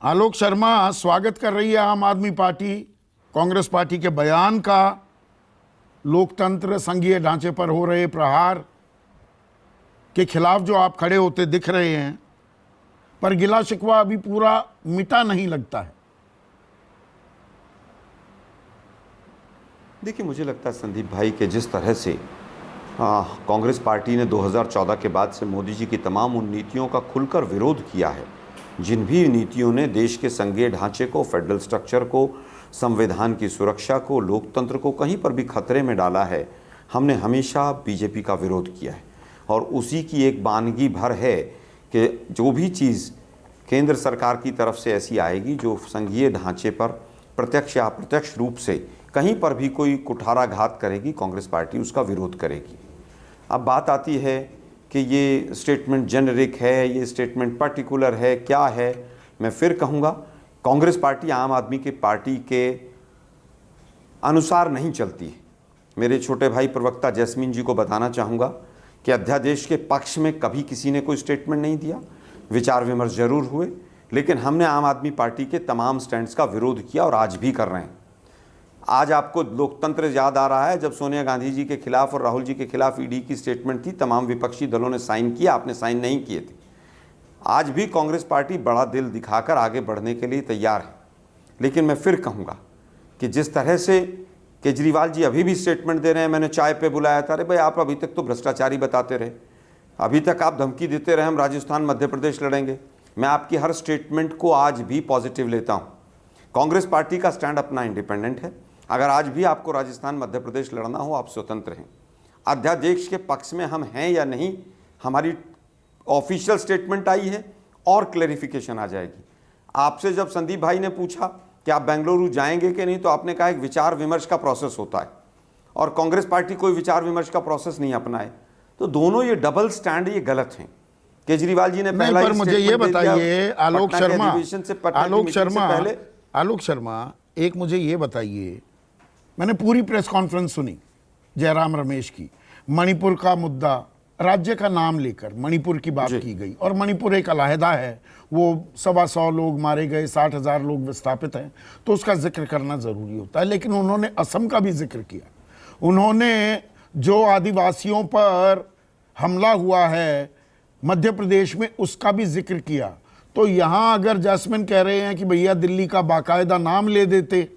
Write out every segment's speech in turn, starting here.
आलोक शर्मा स्वागत कर रही है आम आदमी पार्टी कांग्रेस पार्टी के बयान का लोकतंत्र संघीय ढांचे पर हो रहे प्रहार के खिलाफ जो आप खड़े होते दिख रहे हैं, पर गिला शिकवा अभी पूरा मिटा नहीं लगता है। देखिए, मुझे लगता है संदीप भाई कि जिस तरह से कांग्रेस पार्टी ने 2014 के बाद से मोदी जी की तमाम उन नीतियों का खुलकर विरोध किया है, जिन भी नीतियों ने देश के संघीय ढांचे को, फेडरल स्ट्रक्चर को, संविधान की सुरक्षा को, लोकतंत्र को कहीं पर भी खतरे में डाला है, हमने हमेशा बीजेपी का विरोध किया है। और उसी की एक वानगी भर है कि जो भी चीज़ केंद्र सरकार की तरफ से ऐसी आएगी जो संघीय ढांचे पर प्रत्यक्ष या अप्रत्यक्ष रूप से कहीं पर भी कोई कुठाराघात करेगी, कांग्रेस पार्टी उसका विरोध करेगी। अब बात आती है कि ये स्टेटमेंट जेनरिक है, ये स्टेटमेंट पर्टिकुलर है, क्या है। मैं फिर कहूँगा, कांग्रेस पार्टी आम आदमी की पार्टी के अनुसार नहीं चलती है। मेरे छोटे भाई प्रवक्ता जैस्मीन जी को बताना चाहूँगा कि अध्यादेश के पक्ष में कभी किसी ने कोई स्टेटमेंट नहीं दिया। विचार विमर्श जरूर हुए, लेकिन हमने आम आदमी पार्टी के तमाम स्टैंड्स का विरोध किया और आज भी कर रहे हैं। आज आपको लोकतंत्र याद आ रहा है जब सोनिया गांधी जी के खिलाफ और राहुल जी के खिलाफ ईडी की स्टेटमेंट थी, तमाम विपक्षी दलों ने साइन किया, आपने साइन नहीं किए थे। आज भी कांग्रेस पार्टी बड़ा दिल दिखाकर आगे बढ़ने के लिए तैयार है। लेकिन मैं फिर कहूँगा कि जिस तरह से केजरीवाल जी अभी भी स्टेटमेंट दे रहे हैं, मैंने चाय पे बुलाया था, अरे भाई आप अभी तक तो भ्रष्टाचारी बताते रहे, अभी तक आप धमकी देते रहे हम राजस्थान मध्य प्रदेश लड़ेंगे। मैं आपकी हर स्टेटमेंट को आज भी पॉजिटिव लेता हूँ। कांग्रेस पार्टी का स्टैंड अपना इंडिपेंडेंट है। अगर आज भी आपको राजस्थान मध्य प्रदेश लड़ना हो, आप स्वतंत्र हैं। अध्यादेश के पक्ष में हम हैं या नहीं, हमारी ऑफिशियल स्टेटमेंट आई है और क्लैरिफिकेशन आ जाएगी। आपसे जब संदीप भाई ने पूछा कि आप बेंगलुरु जाएंगे कि नहीं, तो आपने कहा एक विचार विमर्श का प्रोसेस होता है, और कांग्रेस पार्टी कोई विचार विमर्श का प्रोसेस नहीं अपनाए। तो दोनों ये डबल स्टैंड, ये गलत हैं। केजरीवाल जी ने पहला पर मुझे ये बताइए आलोक शर्मा, एक मुझे ये बताइए, मैंने पूरी प्रेस कॉन्फ्रेंस सुनी जयराम रमेश की। मणिपुर का मुद्दा, राज्य का नाम लेकर मणिपुर की बात की गई, और मणिपुर एक अलहदा है, वो 125 लोग मारे गए, 60,000 लोग विस्थापित हैं, तो उसका जिक्र करना जरूरी होता है। लेकिन उन्होंने असम का भी जिक्र किया, उन्होंने जो आदिवासियों पर हमला हुआ है मध्य प्रदेश में उसका भी जिक्र किया। तो यहाँ अगर जैस्मिन कह रहे हैं कि भैया दिल्ली का बाकायदा नाम ले देते,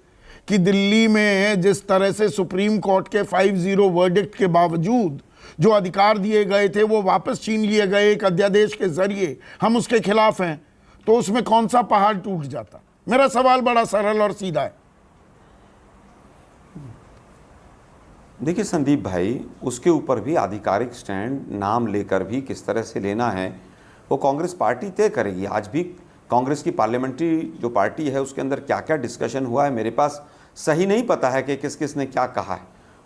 कि दिल्ली में जिस तरह से सुप्रीम कोर्ट के 5-0 वर्डिक्ट के बावजूद जो अधिकार दिए गए थे वो वापस छीन लिए गए एक अध्यादेश के जरिए, हम उसके खिलाफ हैं, तो उसमें कौन सा पहाड़ टूट जाता? मेरा सवाल बड़ा सरल और सीधा है। देखिए संदीप भाई, उसके ऊपर भी आधिकारिक स्टैंड नाम लेकर भी किस तरह से लेना है वो कांग्रेस पार्टी तय करेगी। आज भी कांग्रेस की पार्लियामेंट्री जो पार्टी है उसके अंदर क्या क्या डिस्कशन हुआ है, मेरे पास सही नहीं पता है कि किस किस ने क्या कहा है।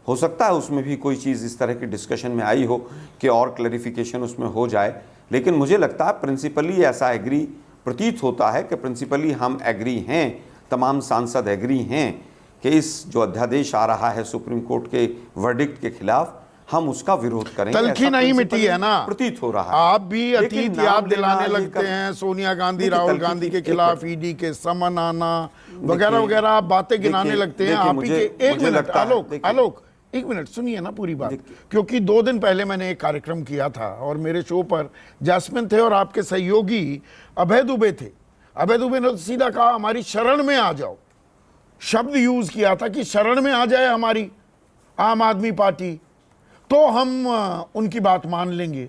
हो सकता है उसमें भी कोई चीज़ इस तरह की डिस्कशन में आई हो कि और क्लैरिफिकेशन उसमें हो जाए। लेकिन मुझे लगता है प्रिंसिपली ऐसा एग्री प्रतीत होता है कि प्रिंसिपली हम एग्री हैं, तमाम सांसद एग्री हैं कि इस जो अध्यादेश आ रहा है सुप्रीम कोर्ट के वर्डिक्ट के खिलाफ, हम उसका विरोध करेंगे। तलखी नहीं मिटी है ना, प्रतीत हो रहा है। आप भी अतीत याद दिलाने लगते हैं, सोनिया गांधी राहुल गांधी के खिलाफ ईडी के समन आना वगैरह वगैरह, आप बातें गिनाने लगते हैं। आप ही के एक मिनट आलोक एक मिनट सुनिए ना पूरी बात, क्योंकि 2 दिन पहले मैंने एक कार्यक्रम किया था और मेरे शो पर जैस्मिन थे और आपके सहयोगी अभय दुबे थे। अभय दुबे ने सीधा कहा हमारी शरण में आ जाओ, शब्द यूज किया था कि शरण में आ जाए हमारी आम आदमी पार्टी तो हम उनकी बात मान लेंगे।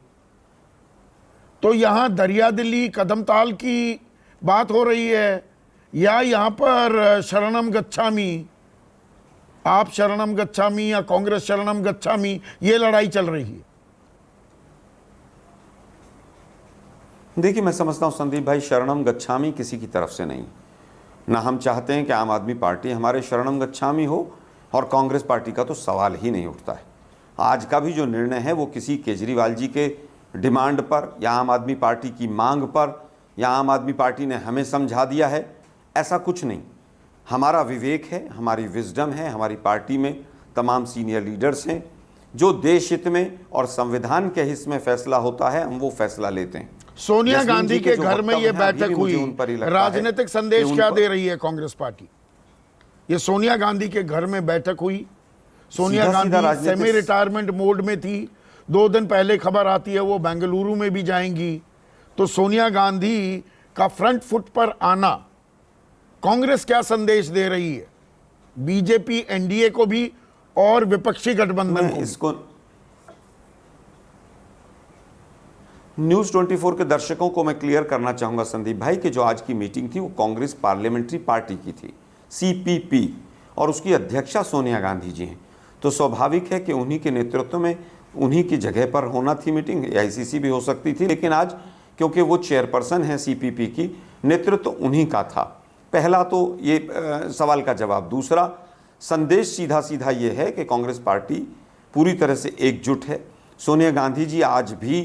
तो यहां दरिया दिल्ली कदमताल की बात हो रही है या यहां पर शरणम गच्छामी, आप शरणम गच्छामी या कांग्रेस शरणम गच्छामी, ये लड़ाई चल रही है? देखिए, मैं समझता हूं संदीप भाई, शरणम गच्छामी किसी की तरफ से नहीं। ना हम चाहते हैं कि आम आदमी पार्टी हमारे शरणम गच्छामी हो, और कांग्रेस पार्टी का तो सवाल ही नहीं उठता है। आज का भी जो निर्णय है वो किसी केजरीवाल जी के डिमांड पर या आम आदमी पार्टी की मांग पर या आम आदमी पार्टी ने हमें समझा दिया है, ऐसा कुछ नहीं। हमारा विवेक है, हमारी विजडम है, हमारी पार्टी में तमाम सीनियर लीडर्स हैं, जो देश हित में और संविधान के हित में फैसला होता है हम वो फैसला लेते हैं। सोनिया जसमीन गांधी जी के जो घर में ये वक्तव्य हैं, अभी बैठक भी मुझे हुई, उन पर ही लगता है राजनीतिक संदेश कि उन क्या पर- दे रही है कांग्रेस पार्टी? ये सोनिया गांधी के घर में बैठक हुई, सोनिया सीधा-सीधा गांधी राजनीतिक- सेमी रिटायरमेंट मोड में थी, 2 दिन पहले खबर आती है वो बेंगलुरु में भी जाएंगी। तो सोनिया गांधी का फ्रंट फुट पर आना कांग्रेस क्या संदेश दे रही है बीजेपी एनडीए को भी और विपक्षी गठबंधन मैं को भी? इसको न्यूज 24 के दर्शकों को मैं क्लियर करना चाहूंगा संदीप भाई कि जो आज की मीटिंग थी वो कांग्रेस पार्लियामेंट्री पार्टी की थी, सीपीपी, और उसकी अध्यक्षा सोनिया गांधी जी हैं। तो स्वाभाविक है कि उन्हीं के नेतृत्व में उन्हीं की जगह पर होना थी मीटिंग। एआईसीसी भी हो सकती थी, लेकिन आज क्योंकि वो चेयरपर्सन है सीपीपी की, नेतृत्व उन्हीं का था। पहला तो ये सवाल का जवाब। दूसरा संदेश सीधा सीधा ये है कि कांग्रेस पार्टी पूरी तरह से एकजुट है। सोनिया गांधी जी आज भी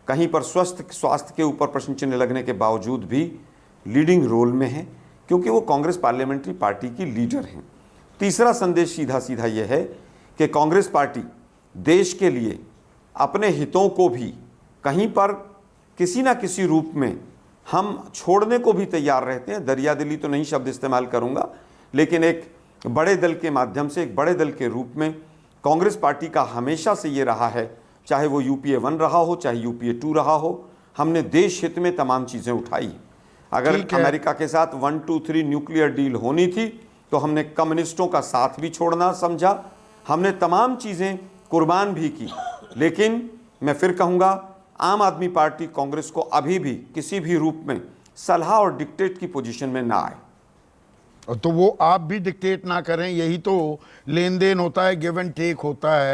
कहीं पर स्वास्थ्य के ऊपर प्रश्न चिन्ह लगने के बावजूद भी लीडिंग रोल में है, क्योंकि वो कांग्रेस पार्लियामेंट्री पार्टी की लीडर हैं। तीसरा संदेश सीधा सीधा ये है कि कांग्रेस पार्टी देश के लिए अपने हितों को भी कहीं पर किसी ना किसी रूप में हम छोड़ने को भी तैयार रहते हैं। दरियादिली तो नहीं शब्द इस्तेमाल करूंगा, लेकिन एक बड़े दल के माध्यम से, एक बड़े दल के रूप में कांग्रेस पार्टी का हमेशा से ये रहा है, चाहे वो यूपीए 1 रहा हो, चाहे यूपीए 2 रहा हो, हमने देश हित में तमाम चीज़ें उठाई। अगर अमेरिका के साथ 1, 2, 3 न्यूक्लियर डील होनी थी तो हमने कम्युनिस्टों का साथ भी छोड़ना समझा, हमने तमाम चीज़ें कुर्बान भी की। लेकिन मैं फिर कहूँगा, आम आदमी पार्टी कांग्रेस को अभी भी किसी भी रूप में सलाह और डिक्टेट की पोजीशन में ना आए। तो वो आप भी डिक्टेट ना करें, यही तो लेन देन होता है, गिव एंड टेक होता है।